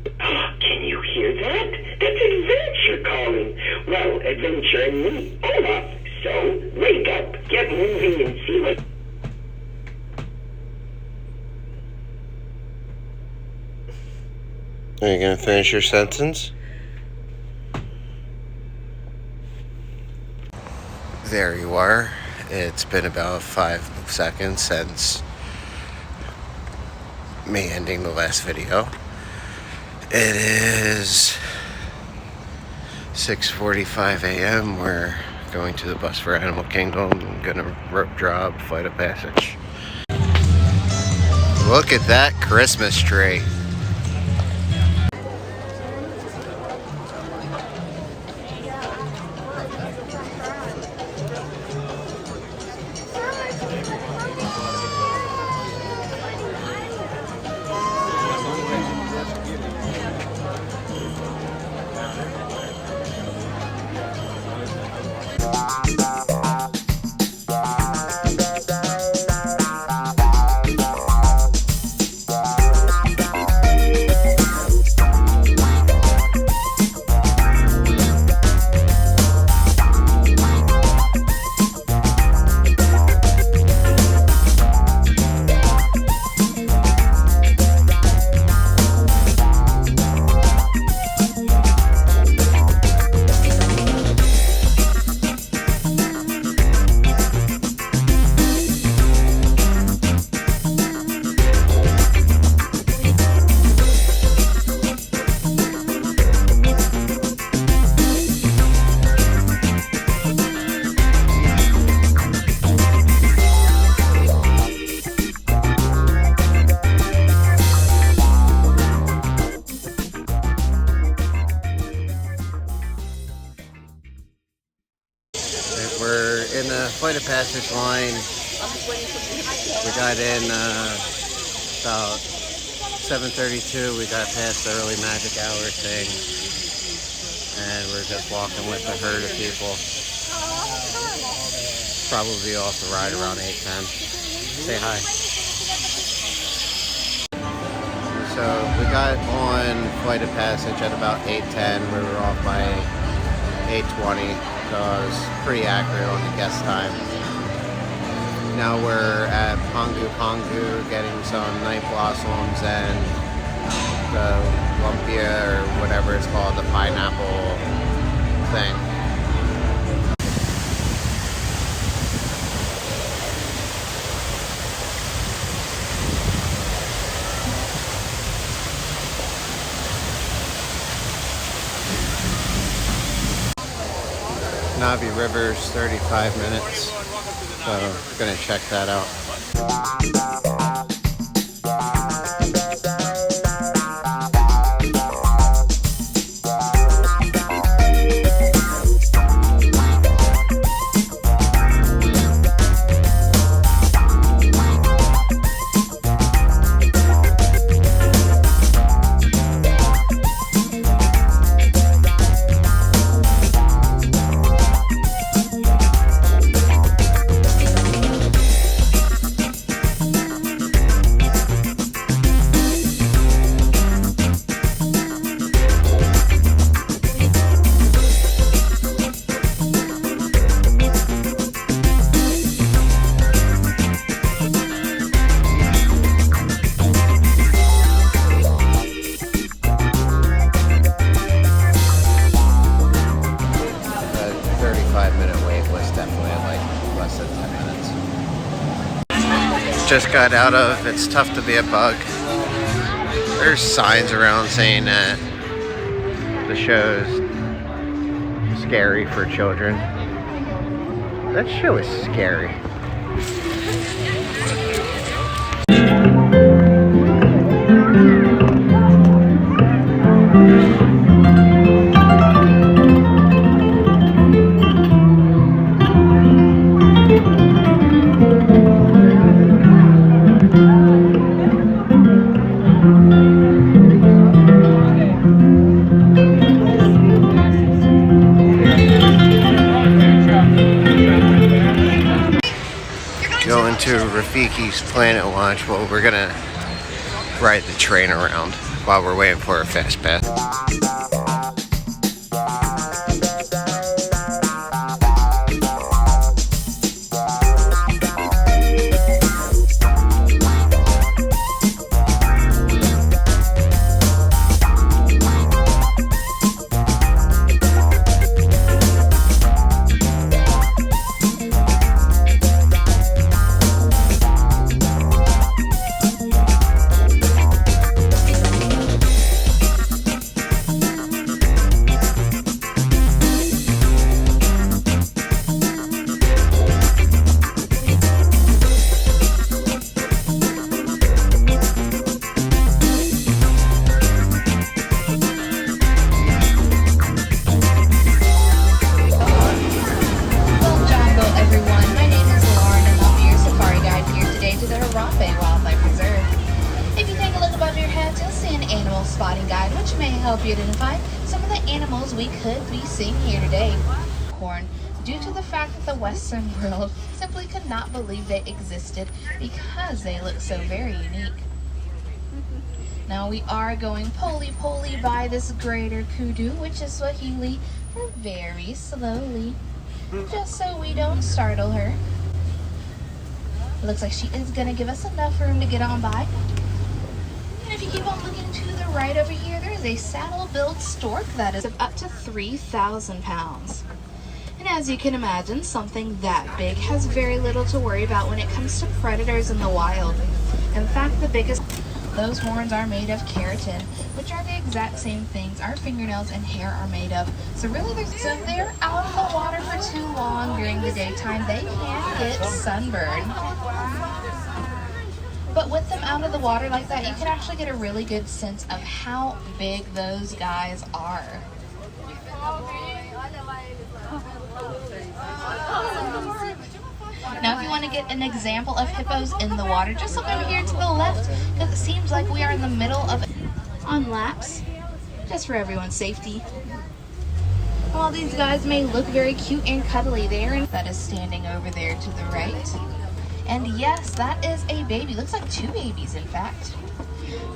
Can you hear that? That's adventure calling. Well, adventure and me, Olaf. So, wake up, get moving, and see what... Are you going to finish your sentence? There you are. It's been about 5 seconds since me ending the last video. It is 6:45 a.m. We're going to the bus for Animal Kingdom. I'm gonna rope drop, Flight of Passage. Look at that Christmas tree. We're in the Flight of Passage line. We got in about 7:32. We got past the early magic hour thing. And we're just walking with a herd of people. Probably off the ride around 8:10. Say hi. So we got on Flight of Passage at about 8:10. We were off by 8:20. So I was pretty accurate on the guest time. Now we're at Pongu Pongu getting some night blossoms and the lumpia or whatever it's called, the pineapple thing. Navi River's 35 minutes, so we're gonna check that out. Just got out of It's Tough to Be a Bug. There's signs around saying that the show's scary for children. That show is scary. Going to Rafiki's Planet Launch. Well, we're gonna ride the train around. while we're waiting for a fast pass. Spotting guide, which may help you identify some of the animals we could be seeing here today. Corn, due to the fact that the Western world simply could not believe they existed because they look so very unique. Now we are going poly-poly by this greater kudu, which is Swahili for very slowly, just so we don't startle her. It looks like she is going to give us enough room to get on by. And if you keep on looking to the right over here, there is a saddle-billed stork that is up to 3,000 pounds. And as you can imagine, something that big has very little to worry about when it comes to predators in the wild. In fact, those horns are made of keratin, which are the exact same things our fingernails and hair are made of. So really, if they're out of the water for too long during the daytime, they can get sunburned. But with them out of the water like that, you can actually get a really good sense of how big those guys are. Now, if you want to get an example of hippos in the water, just look over here to the left, because it seems like we are in the middle of on laps, just for everyone's safety. While these guys may look very cute and cuddly there, and that is standing over there to the right. And yes, that is a baby. Looks like two babies, in fact.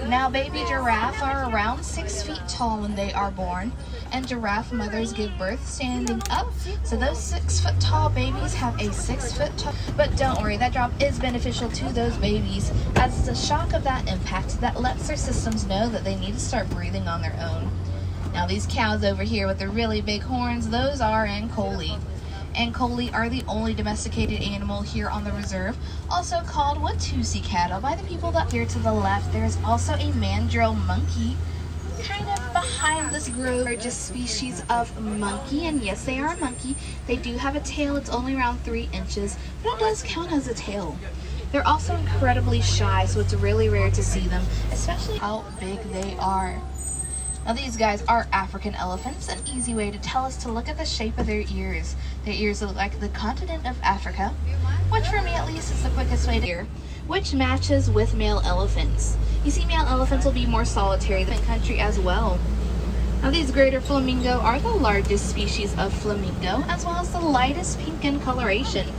Now, baby giraffes are around 6 feet tall when they are born, and giraffe mothers give birth standing up. So those 6 foot tall babies have a 6 foot tall. But don't worry, that drop is beneficial to those babies, as the shock of that impact that lets their systems know that they need to start breathing on their own. Now, these cows over here with the really big horns, those are Ankole. Ankole are the only domesticated animal here on the reserve, also called Watusi cattle by the people that here to the left. There's also a mandrill monkey kind of behind this grove. Largest species of monkey, and yes, they are a monkey. They do have a tail. It's only around 3 inches, but it does count as a tail. They're also incredibly shy, so it's really rare to see them, especially how big they are. Now, these guys are African elephants. An easy way to tell is to look at the shape of their ears. Their ears look like the continent of Africa, which for me at least is the quickest way to hear, which matches with male elephants. You see, male elephants will be more solitary than country as well. Now, these greater flamingo are the largest species of flamingo, as well as the lightest pink in coloration.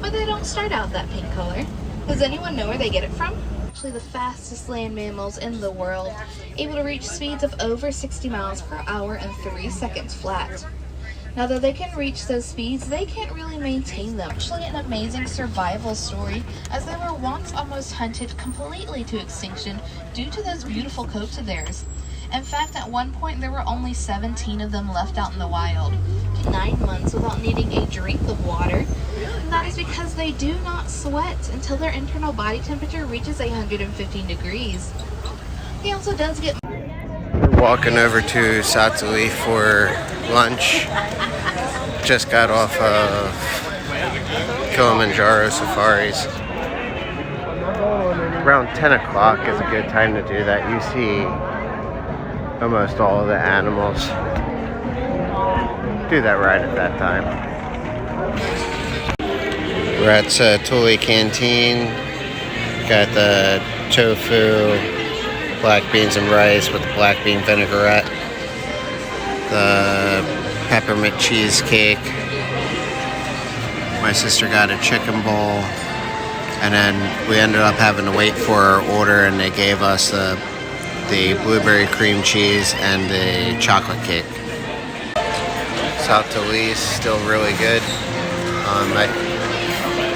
But they don't start out that pink color. Does anyone know where they get it from? Actually the fastest land mammals in the world, able to reach speeds of over 60 miles per hour in 3 seconds flat. Now, though they can reach those speeds, they can't really maintain them. Actually, an amazing survival story, as they were once almost hunted completely to extinction due to those beautiful coats of theirs. In fact, at one point there were only 17 of them left out in the wild. 9 months without needing a drink of water. And that is because they do not sweat until their internal body temperature reaches 115 degrees. He also does get... We're walking over to Satsui for lunch. Just got off of Kilimanjaro Safaris. Around 10 o'clock is a good time to do that. You see almost all of the animals. Do that right at that time. We're at Satuli Canteen. Got the tofu, black beans and rice with the black bean vinaigrette, the peppermint cheesecake. My sister got a chicken bowl, and then we ended up having to wait for our order, and they gave us the the blueberry cream cheese and the chocolate cake. South Delis, still really good. I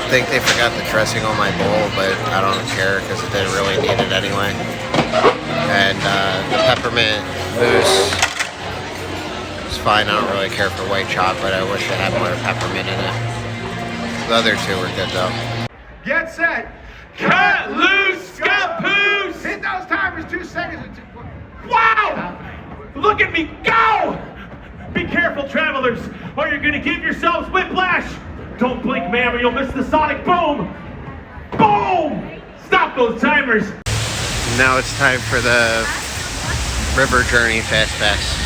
think they forgot the dressing on my bowl, but I don't care because it didn't really need it anyway. And the peppermint mousse is fine. I don't really care for white chocolate. I wish it had more peppermint in it. The other two were good though. Get set. Cut loose, Scappoose! Hit those timers 2 seconds. Wow! Look at me go! Be careful, travelers, or you're gonna give yourselves whiplash. Don't blink, ma'am, or you'll miss the sonic boom. Boom! Stop those timers. Now it's time for the River Journey Fast Pass.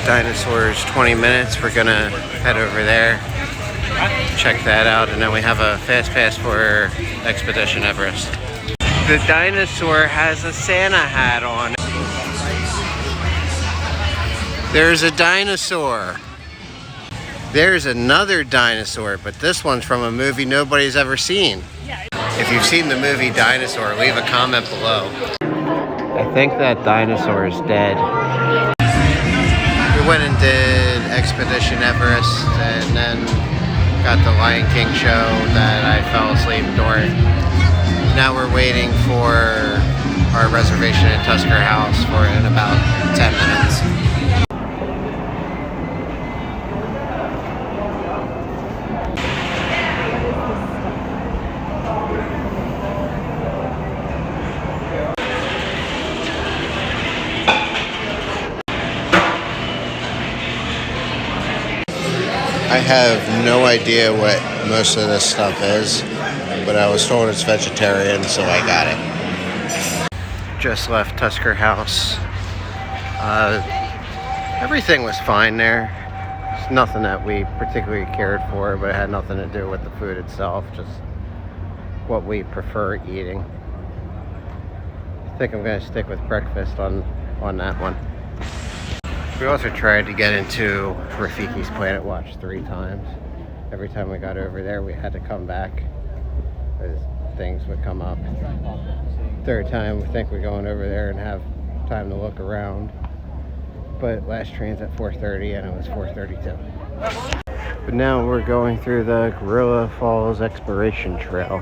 Dinosaurs, 20 minutes. We're gonna head over there, check that out, and then we have a fast pass for Expedition Everest. The dinosaur has a Santa hat on. There's a dinosaur. There's another dinosaur, but this one's from a movie nobody's ever seen. If you've seen the movie Dinosaur, leave a comment below. I think that dinosaur is dead. We went and did Expedition Everest and then got the Lion King show that I fell asleep during. Now we're waiting for our reservation at Tusker House for in about 10 minutes. I have no idea what most of this stuff is, but I was told it's vegetarian, so I got it. Just left Tusker House. Everything was fine there. It's nothing that we particularly cared for, but it had nothing to do with the food itself, just what we prefer eating. I think I'm going to stick with breakfast on that one. We also tried to get into Rafiki's Planet Watch 3 times. Every time we got over there, we had to come back as things would come up. Third time, we think we're going over there and have time to look around. But last train's at 4:30 and it was 4:32. But now we're going through the Gorilla Falls Exploration Trail.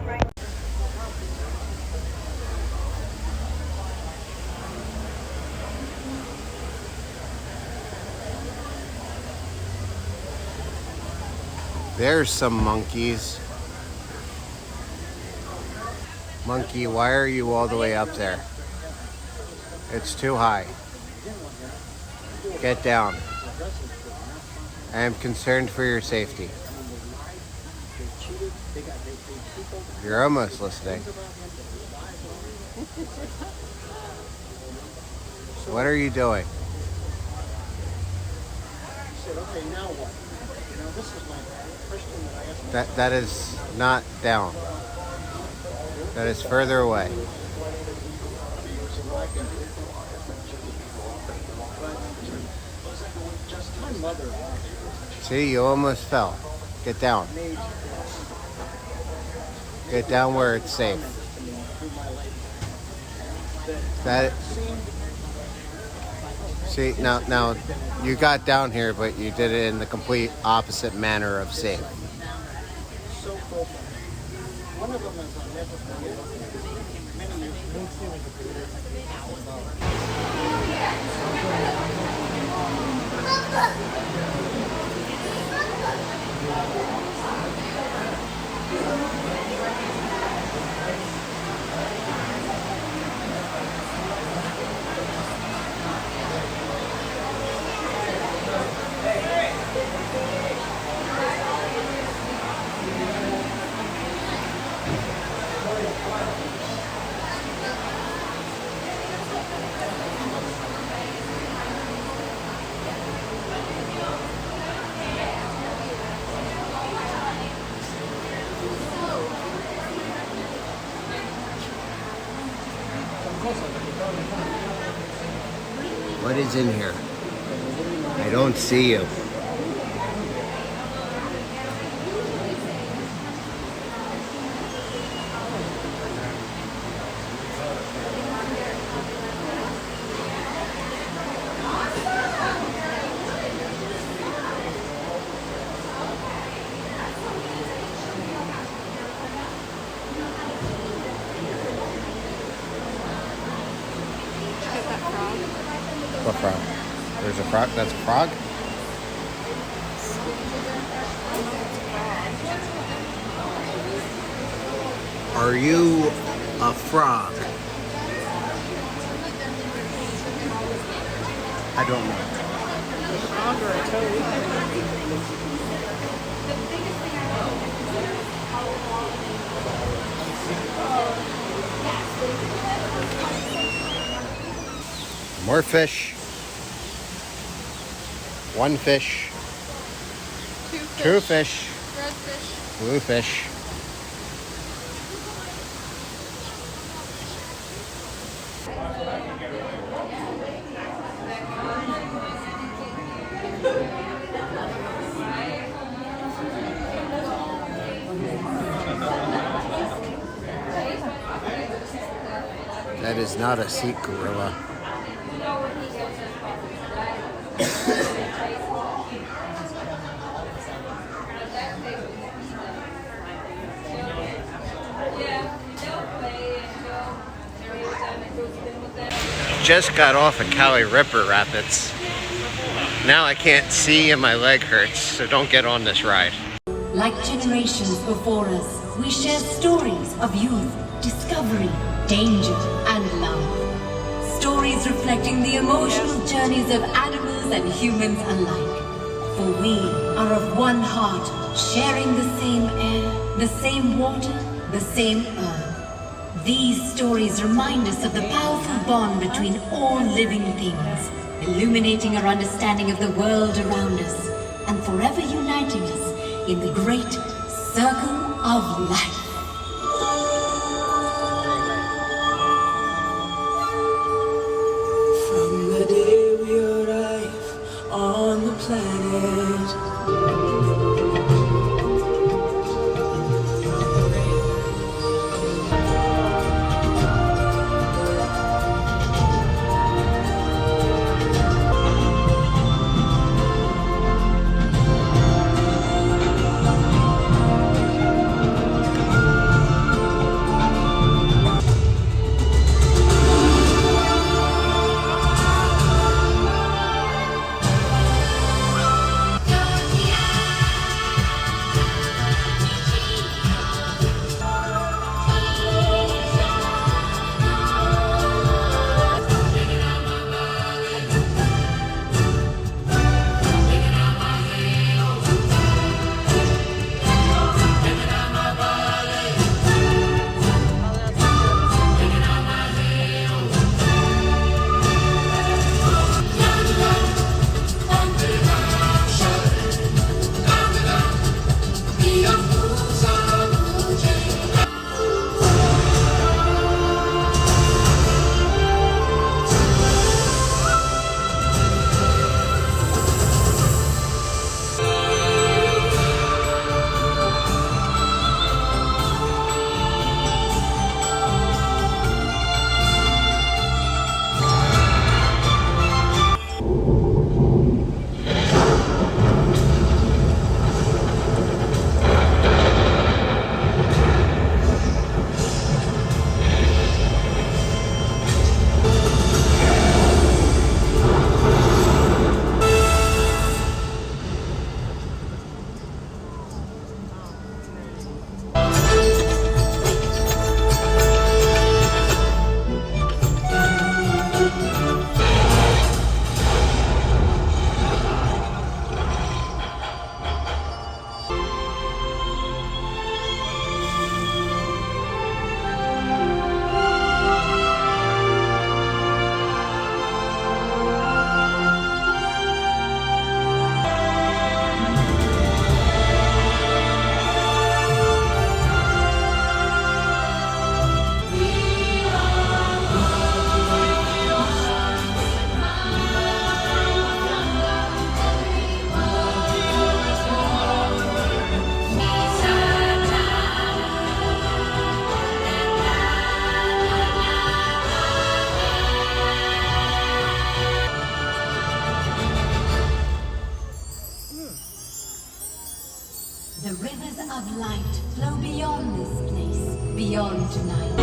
There's some monkeys. Monkey, why are you all the way up there? It's too high. Get down. I am concerned for your safety. You're almost listening. What are you doing? That is not down. That is further away. See, you almost fell. Get down. Get down where it's safe. See, now you got down here, but you did it in the complete opposite manner of safe. What is in here? I don't see you. What frog? There's a frog? That's a frog? Are you a frog? I don't know. Frog or a toad? More fish. One fish. Two fish. Red fish. Blue fish. That is not a sea gorilla. Just got off of Cali Ripper Rapids. Now I can't see and my leg hurts, so don't get on this ride. Like generations before us, we share stories of youth, discovery, danger, and love. Stories reflecting the emotional journeys of animals and humans alike. For we are of one heart, sharing the same air, the same water, the same earth. These stories remind us of the powerful bond between all living things, illuminating our understanding of the world around us, and forever uniting us in the great circle of life. From the day we arrive on the planet, light flow beyond this place, beyond tonight.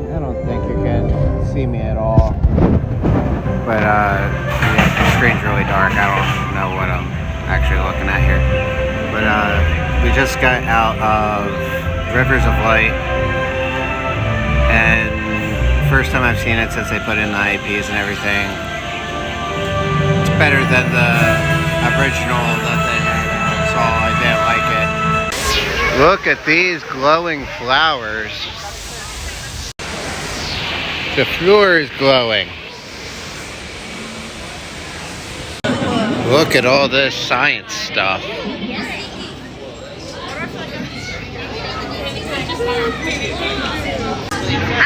I don't think you can see me at all. But yeah, the screen's really dark. I don't know what I'm actually looking at here. But we just got out of Rivers of Light, and first time I've seen it since they put in the IEPs and everything. It's better than the original that they saw. I didn't like it. Look at these glowing flowers. The floor is glowing. Look at all this science stuff. I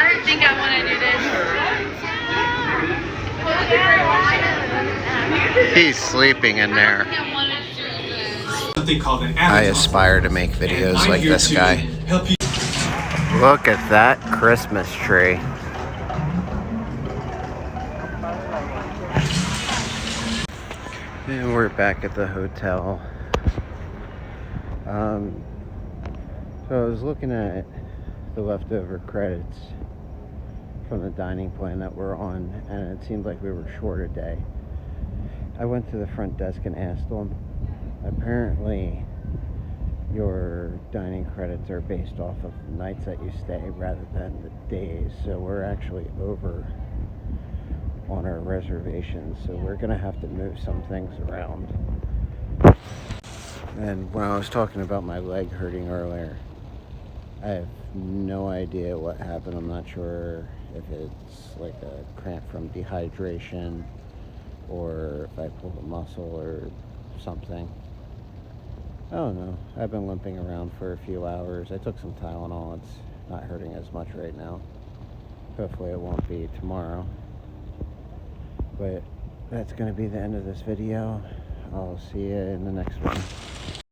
don't think I want to do this. He's sleeping in there. Something called an I aspire to make videos like this guy. Help you. Look at that Christmas tree. And we're back at the hotel. So I was looking at the leftover credits from the dining plan that we're on, and it seemed like we were short a day. I went to the front desk and asked them. Apparently, your dining credits are based off of the nights that you stay rather than the days. So we're actually over on our reservations, so we're gonna have to move some things around. And when I was talking about my leg hurting earlier, I have no idea what happened. I'm not sure if it's like a cramp from dehydration or if I pulled a muscle or something. I don't know. I've been limping around for a few hours. I took some Tylenol. It's not hurting as much right now. Hopefully it won't be tomorrow. But that's going to be the end of this video. I'll see you in the next one.